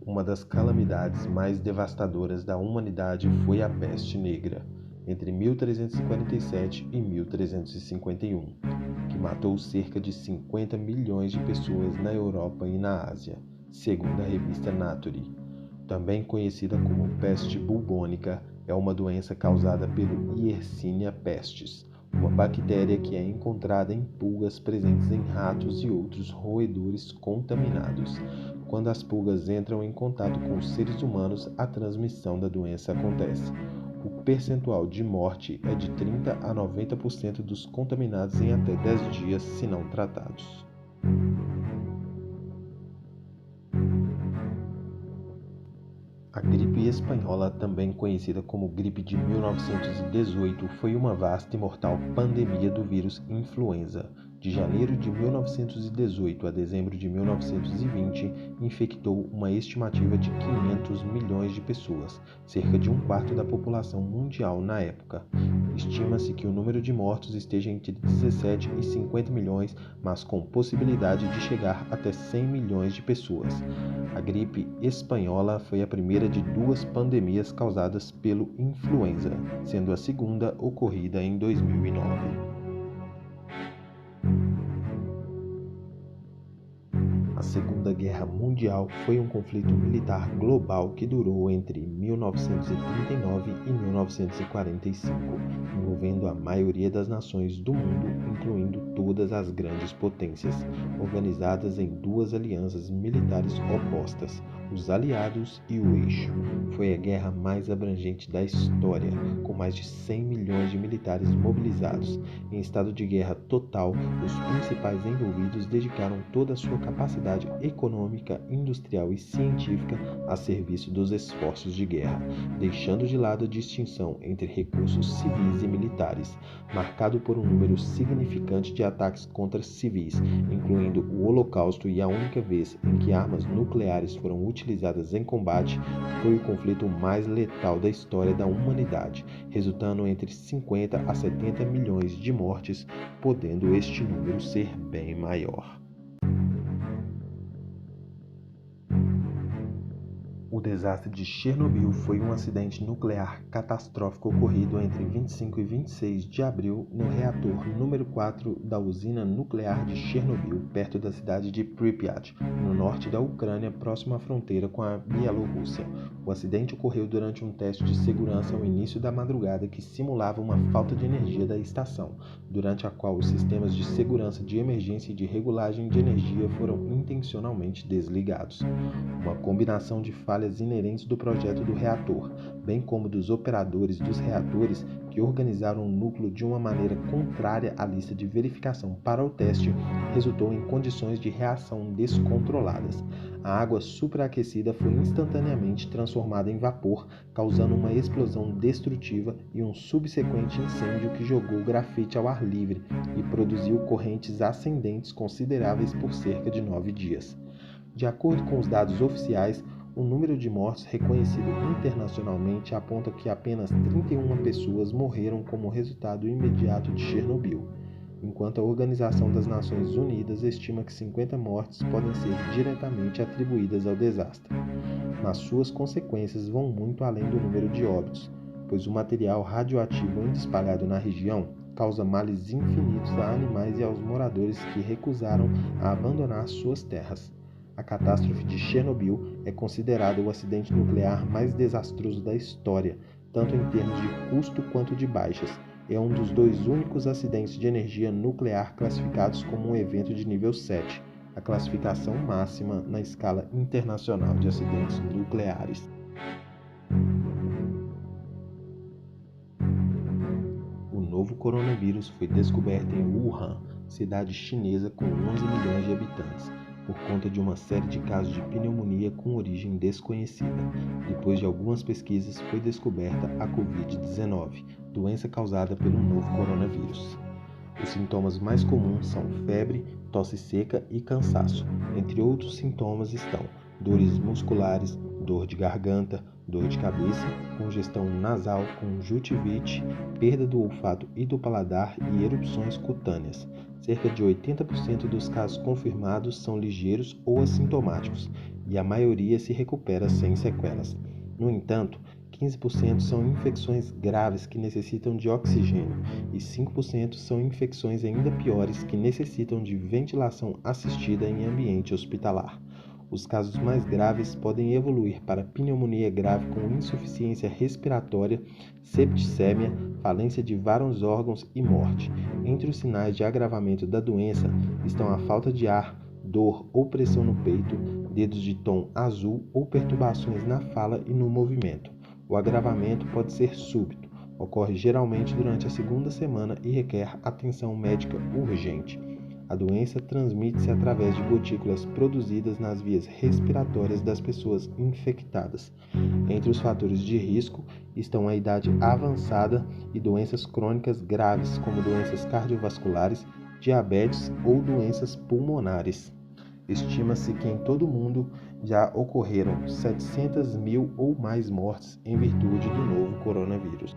Uma das calamidades mais devastadoras da humanidade foi a peste negra, entre 1347 e 1351, que matou cerca de 50 milhões de pessoas na Europa e na Ásia, segundo a revista Nature. Também conhecida como peste bubônica, é uma doença causada pelo Yersinia pestis, uma bactéria que é encontrada em pulgas presentes em ratos e outros roedores contaminados. Quando as pulgas entram em contato com os seres humanos, a transmissão da doença acontece. O percentual de morte é de 30 a 90% dos contaminados em até 10 dias, se não tratados. A gripe espanhola, também conhecida como gripe de 1918, foi uma vasta e mortal pandemia do vírus influenza. De janeiro de 1918 a dezembro de 1920, infectou uma estimativa de 500 milhões de pessoas, cerca de um quarto da população mundial na época. Estima-se que o número de mortos esteja entre 17 e 50 milhões, mas com possibilidade de chegar até 100 milhões de pessoas. A gripe espanhola foi a primeira de duas pandemias causadas pelo influenza, sendo a segunda ocorrida em 2009. A Segunda Guerra Mundial foi um conflito militar global que durou entre 1939 e 1945, envolvendo a maioria das nações do mundo, incluindo todas as grandes potências, organizadas em duas alianças militares opostas, os Aliados e o Eixo. Foi a guerra mais abrangente da história, com mais de 100 milhões de militares mobilizados. Em estado de guerra total, os principais envolvidos dedicaram toda a sua capacidade econômica, industrial e científica a serviço dos esforços de guerra, deixando de lado a distinção entre recursos civis e militares, marcado por um número significante de ataques contra civis, incluindo o Holocausto, e a única vez em que armas nucleares foram utilizadas em combate foi o conflito mais letal da história da humanidade, resultando entre 50 a 70 milhões de mortes, podendo este número ser bem maior. O desastre de Chernobyl foi um acidente nuclear catastrófico ocorrido entre 25 e 26 de abril no reator número 4 da usina nuclear de Chernobyl, perto da cidade de Pripyat, no norte da Ucrânia, próximo à fronteira com a Bielorrússia. O acidente ocorreu durante um teste de segurança ao início da madrugada que simulava uma falta de energia da estação, durante a qual os sistemas de segurança de emergência e de regulagem de energia foram intencionalmente desligados. Uma combinação de falhas inerentes do projeto do reator, bem como dos operadores dos reatores que organizaram o núcleo de uma maneira contrária à lista de verificação para o teste, resultou em condições de reação descontroladas. A água superaquecida foi instantaneamente transformada em vapor, causando uma explosão destrutiva e um subsequente incêndio que jogou grafite ao ar livre e produziu correntes ascendentes consideráveis por cerca de 9 dias. De acordo com os dados oficiais, o número de mortos reconhecido internacionalmente aponta que apenas 31 pessoas morreram como resultado imediato de Chernobyl, enquanto a Organização das Nações Unidas estima que 50 mortes podem ser diretamente atribuídas ao desastre. Mas suas consequências vão muito além do número de óbitos, pois o material radioativo ainda espalhado na região causa males infinitos a animais e aos moradores que recusaram a abandonar suas terras. A catástrofe de Chernobyl é considerada o acidente nuclear mais desastroso da história, tanto em termos de custo quanto de baixas. É um dos dois únicos acidentes de energia nuclear classificados como um evento de nível 7, a classificação máxima na escala internacional de acidentes nucleares. O novo coronavírus foi descoberto em Wuhan, cidade chinesa com 11 milhões de habitantes, por conta de uma série de casos de pneumonia com origem desconhecida. Depois de algumas pesquisas, foi descoberta a Covid-19, doença causada pelo novo coronavírus. Os sintomas mais comuns são febre, tosse seca e cansaço. Entre outros sintomas estão dores musculares, dor de garganta, dor de cabeça, congestão nasal, conjuntivite, perda do olfato e do paladar e erupções cutâneas. Cerca de 80% dos casos confirmados são ligeiros ou assintomáticos, e a maioria se recupera sem sequelas. No entanto, 15% são infecções graves que necessitam de oxigênio e 5% são infecções ainda piores que necessitam de ventilação assistida em ambiente hospitalar. Os casos mais graves podem evoluir para pneumonia grave com insuficiência respiratória, septicemia, falência de vários órgãos e morte. Entre os sinais de agravamento da doença estão a falta de ar, dor ou pressão no peito, dedos de tom azul ou perturbações na fala e no movimento. O agravamento pode ser súbito, ocorre geralmente durante a segunda semana e requer atenção médica urgente. A doença transmite-se através de gotículas produzidas nas vias respiratórias das pessoas infectadas. Entre os fatores de risco estão a idade avançada e doenças crônicas graves, como doenças cardiovasculares, diabetes ou doenças pulmonares. Estima-se que em todo o mundo já ocorreram 700 mil ou mais mortes em virtude do novo coronavírus.